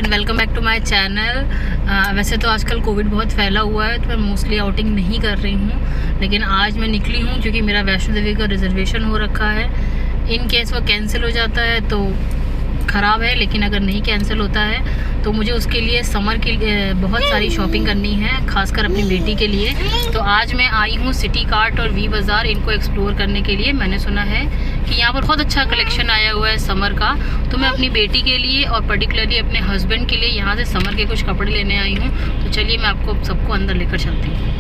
And welcome back to my channel. वैसे तो आजकल कोविड बहुत फैला हुआ है तो मैं मोस्टली आउटिंग नहीं कर रही हूँ, लेकिन आज मैं निकली हूँ क्योंकि मेरा वैष्णो देवी का रिजर्वेशन हो रखा है। इन केस वो कैंसिल हो जाता है तो ख़राब है, लेकिन अगर नहीं कैंसिल होता है तो मुझे उसके लिए समर की बहुत सारी शॉपिंग करनी है, खासकर अपनी बेटी के लिए। तो आज मैं आई हूँ सिटी कार्ट और वी बाज़ार इनको एक्सप्लोर करने के लिए। मैंने सुना है कि यहाँ पर बहुत अच्छा कलेक्शन आया हुआ है समर का, तो मैं अपनी बेटी के लिए और पर्टिकुलरली अपने हस्बैंड के लिए यहाँ से समर के कुछ कपड़े लेने आई हूँ। तो चलिए मैं आपको सबको अंदर लेकर चलती हूँ।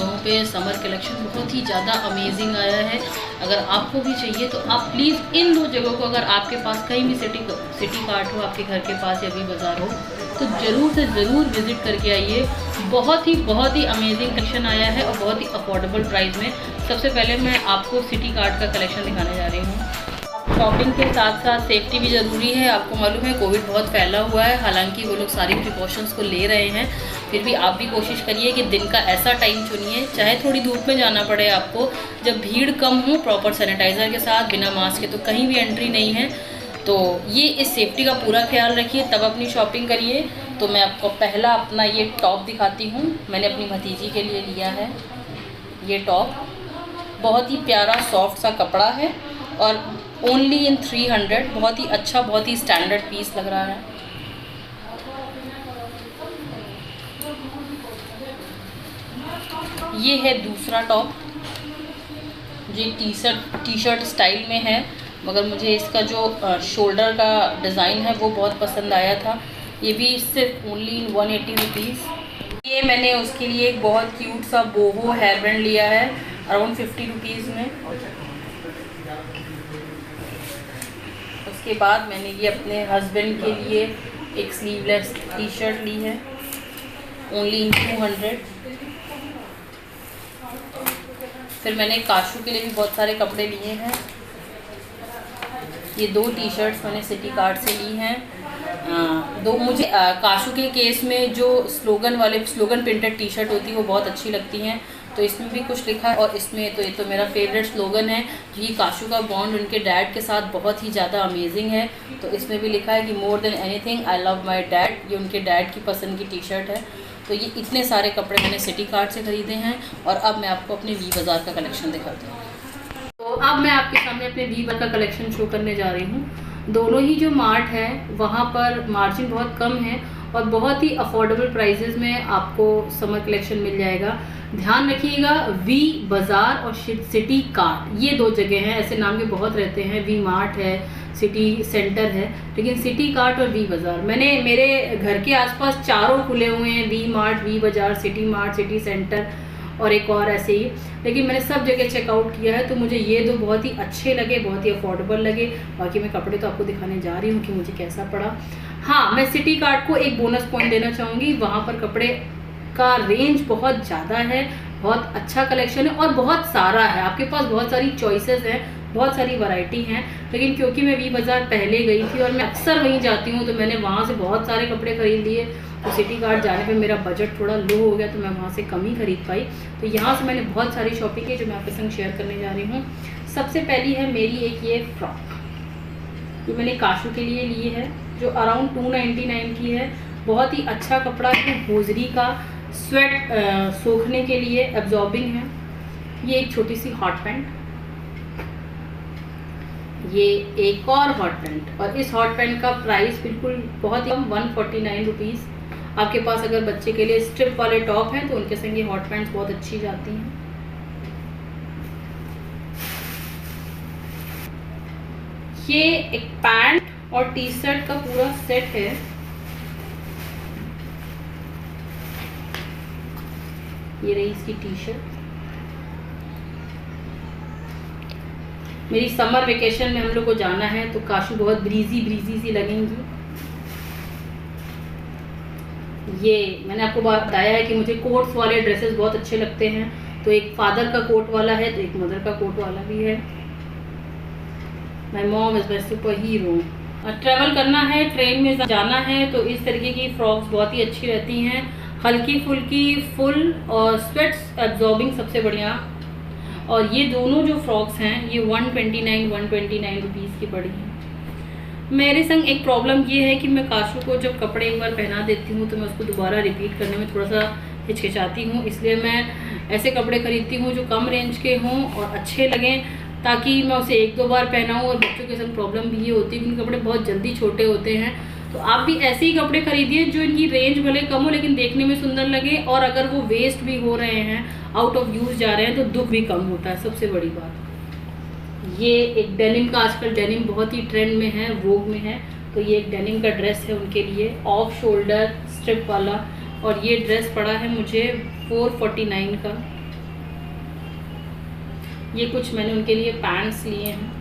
जगहों पे समर कलेक्शन बहुत ही ज़्यादा अमेजिंग आया है। अगर आपको भी चाहिए तो आप प्लीज़ इन 2 जगहों को, अगर आपके पास कहीं भी सिटी कार्ट हो आपके घर के पास या भी बाज़ार हो, तो ज़रूर से ज़रूर विज़िट करके आइए। बहुत ही अमेजिंग कलेक्शन आया है और बहुत ही अफोर्डेबल प्राइस में। सबसे पहले मैं आपको सिटी कार्ट का कलेक्शन दिखाने जा रही हूँ। शॉपिंग के साथ साथ सेफ्टी भी ज़रूरी है। आपको मालूम है कोविड बहुत फैला हुआ है, हालांकि वो लोग सारी प्रिकॉशंस को ले रहे हैं, फिर भी आप भी कोशिश करिए कि दिन का ऐसा टाइम चुनिए, चाहे थोड़ी धूप में जाना पड़े आपको, जब भीड़ कम हो, प्रॉपर सैनिटाइज़र के साथ, बिना मास्क के तो कहीं भी एंट्री नहीं है। तो ये इस सेफ्टी का पूरा ख्याल रखिए, तब अपनी शॉपिंग करिए। तो मैं आपको पहला अपना ये टॉप दिखाती हूँ। मैंने अपनी भतीजी के लिए लिया है ये टॉप। बहुत ही प्यारा सॉफ्ट सा कपड़ा है और ओनली इन 300। बहुत ही अच्छा, बहुत ही स्टैंडर्ड पीस लग रहा है। ये है दूसरा टॉप, जो टी शर्ट स्टाइल में है, मगर मुझे इसका जो शोल्डर का डिज़ाइन है वो बहुत पसंद आया था। ये भी सिर्फ ओनली इन 180 रुपीज़। ये मैंने उसके लिए एक बहुत क्यूट सा बोहो हेयर बैंड लिया है, अराउंड 50 रुपीज़ में। उसके बाद मैंने ये अपने हस्बैंड के लिए एक स्लीवलेस टी शर्ट ली है, ओनली इन 200। फिर मैंने काशू के लिए भी बहुत सारे कपड़े लिए हैं। ये 2 टी शर्ट्स मैंने सिटी कार्ट से ली हैं। मुझे काशू के केस में जो स्लोगन प्रिंटेड टी शर्ट होती है वो बहुत अच्छी लगती हैं, तो इसमें भी कुछ लिखा है। और इसमें तो ये तो मेरा फेवरेट स्लोगन है, ये काशू का बॉन्ड उनके डैड के साथ बहुत ही ज़्यादा अमेजिंग है। तो इसमें भी लिखा है कि more than anything I love my dad. ये उनके डैड की पसंद की टी शर्ट है। तो ये इतने सारे कपड़े मैंने सिटी कार्ट से ख़रीदे हैं। और अब मैं आपको अपने वी बाज़ार का कलेक्शन दिखाती हूँ। तो अब मैं आपके सामने अपने वी बाज़ार का कलेक्शन शो करने जा रही हूँ। दोनों ही जो मार्ट है वहाँ पर मार्जिन बहुत कम है और बहुत ही अफोर्डेबल प्राइसेस में आपको समर कलेक्शन मिल जाएगा। ध्यान रखिएगा, वी बाज़ार और सिटी कार्ट ये 2 जगह हैं। ऐसे नाम के बहुत रहते हैं, वी मार्ट है, सिटी सेंटर है, लेकिन सिटी कार्ट और वी बाज़ार मैंने मेरे घर के आसपास चारों खुले हुए हैं, वी मार्ट, वी बाज़ार, सिटी मार्ट, सिटी सेंटर और एक और ऐसे ही। लेकिन मैंने सब जगह चेकआउट किया है, तो मुझे ये 2 बहुत ही अच्छे लगे, बहुत ही अफोर्डेबल लगे। बाकी मैं कपड़े तो आपको दिखाने जा रही हूँ कि मुझे कैसा पड़ा। हाँ, मैं सिटी कार्ट को एक बोनस पॉइंट देना चाहूँगी। वहाँ पर कपड़े का रेंज बहुत ज़्यादा है, बहुत अच्छा कलेक्शन है और बहुत सारा है। आपके पास बहुत सारी चॉइसेस हैं, बहुत सारी वैरायटी हैं। लेकिन क्योंकि मैं वी बाज़ार पहले गई थी और मैं अक्सर वहीं जाती हूँ, तो मैंने वहाँ से बहुत सारे कपड़े ख़रीद लिए। तो सिटी कार्ट जाने पे मेरा बजट थोड़ा लो हो गया, तो मैं वहाँ से कम ही खरीद पाई। तो यहाँ से मैंने बहुत सारी शॉपिंग की जो मैं आपके संग शेयर करने जा रही हूँ। सबसे पहली है मेरी एक ये फ्रॉक, ये मैंने काशू के लिए ली है, जो अराउंड 299 की है। बहुत ही अच्छा कपड़ा है, होजरी का, स्वेट सूखने के लिए एब्जॉर्बिंग है। ये एक छोटी सी हॉट पैंट, ये एक और हॉट पैंट, और इस हॉट पैंट का प्राइस बिल्कुल बहुत ही कम, 149 रुपीज़। आपके पास अगर बच्चे के लिए स्ट्रिप वाले टॉप हैं तो उनके संग ये हॉट पैंट्स बहुत अच्छी जाती हैं। ये एक पैंट और टी शर्ट का पूरा सेट है। ये रही इसकी टी शर्ट। मेरी समर वेकेशन में हम लोग को जाना है, तो काशू बहुत ब्रीजी सी लगेंगी। ये मैंने आपको बताया है कि मुझे कोट्स वाले ड्रेसेस बहुत अच्छे लगते हैं। तो एक फादर का कोट वाला है, तो एक मदर का कोट वाला भी है। My mom is my super hero. Travel करना है, ट्रेन में जाना है, तो इस तरीके की फ्रॉक्स बहुत ही अच्छी रहती हैं, हल्की फुल्की, फुल और स्वेट्स एब्जॉर्बिंग सबसे बढ़िया। और ये दोनों जो फ्रॉक्स हैं ये 129 रुपीज़ की पड़ी हैं। मेरे संग एक प्रॉब्लम ये है कि मैं काशू को जब कपड़े एक बार पहना देती हूँ तो मैं उसको दोबारा रिपीट करने में थोड़ा सा हिचकिचाती हूँ। इसलिए मैं ऐसे कपड़े खरीदती हूँ जो कम रेंज के हों और अच्छे लगें, ताकि मैं उसे 1-2 बार पहनाऊँ। और बच्चों के संग प्रॉब्लम भी ये होती है कि उनके कपड़े बहुत जल्दी छोटे होते हैं। तो आप भी ऐसे ही कपड़े खरीदिए जो इनकी रेंज भले कम हो लेकिन देखने में सुंदर लगे, और अगर वो वेस्ट भी हो रहे हैं, आउट ऑफ यूज़ जा रहे हैं, तो दुख भी कम होता है, सबसे बड़ी बात। ये एक डेनिम का, आजकल डेनिम बहुत ही ट्रेंड में है, वोग में है, तो ये एक डेनिम का ड्रेस है उनके लिए, ऑफ शोल्डर स्ट्रिप वाला। और ये ड्रेस पड़ा है मुझे 449 का। ये कुछ मैंने उनके लिए पैंट्स लिए हैं,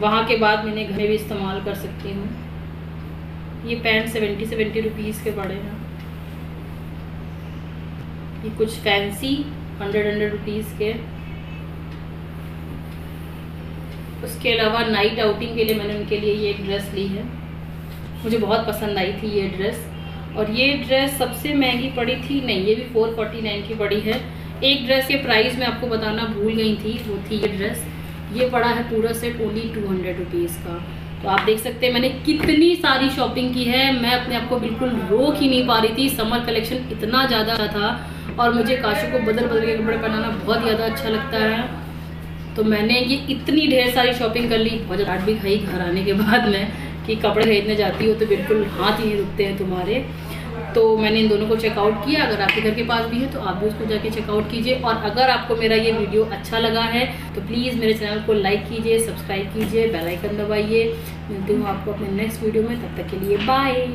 वहाँ के बाद मैंने घर में भी इस्तेमाल कर सकती हूँ। ये पैंट 70 रुपीज़ के पड़े हैं। ये कुछ फैंसी 100 रुपीज़ के। उसके अलावा नाइट आउटिंग के लिए मैंने उनके लिए ये एक ड्रेस ली है, मुझे बहुत पसंद आई थी ये ड्रेस। और ये ड्रेस सबसे महंगी पड़ी थी, नहीं ये भी 449 की पड़ी है। एक ड्रेस के प्राइस मैं आपको बताना भूल गई थी, वो थी ये ड्रेस। ये पड़ा है पूरा सेट ओनली 200 रुपीज़ का। तो आप देख सकते हैं मैंने कितनी सारी शॉपिंग की है, मैं अपने आप को बिल्कुल रोक ही नहीं पा रही थी। समर कलेक्शन इतना ज़्यादा था और मुझे काशू को बदल बदल के कपड़े पहनाना बहुत ज़्यादा अच्छा लगता है। तो मैंने ये इतनी ढेर सारी शॉपिंग कर ली। बहुत डांट भी खाई घर आने के बाद में कि कपड़े खरीदने जाती हो तो बिल्कुल हाथ ही नहीं रुकते हैं तुम्हारे। तो मैंने इन दोनों को चेकआउट किया। अगर आपके घर के पास भी है तो आप भी उसको जाके चेकआउट कीजिए। और अगर आपको मेरा ये वीडियो अच्छा लगा है तो प्लीज़ मेरे चैनल को लाइक कीजिए, सब्सक्राइब कीजिए, बेल आइकन दबाइए। मिलती हूँ आपको अपने नेक्स्ट वीडियो में, तब तक के लिए बाय।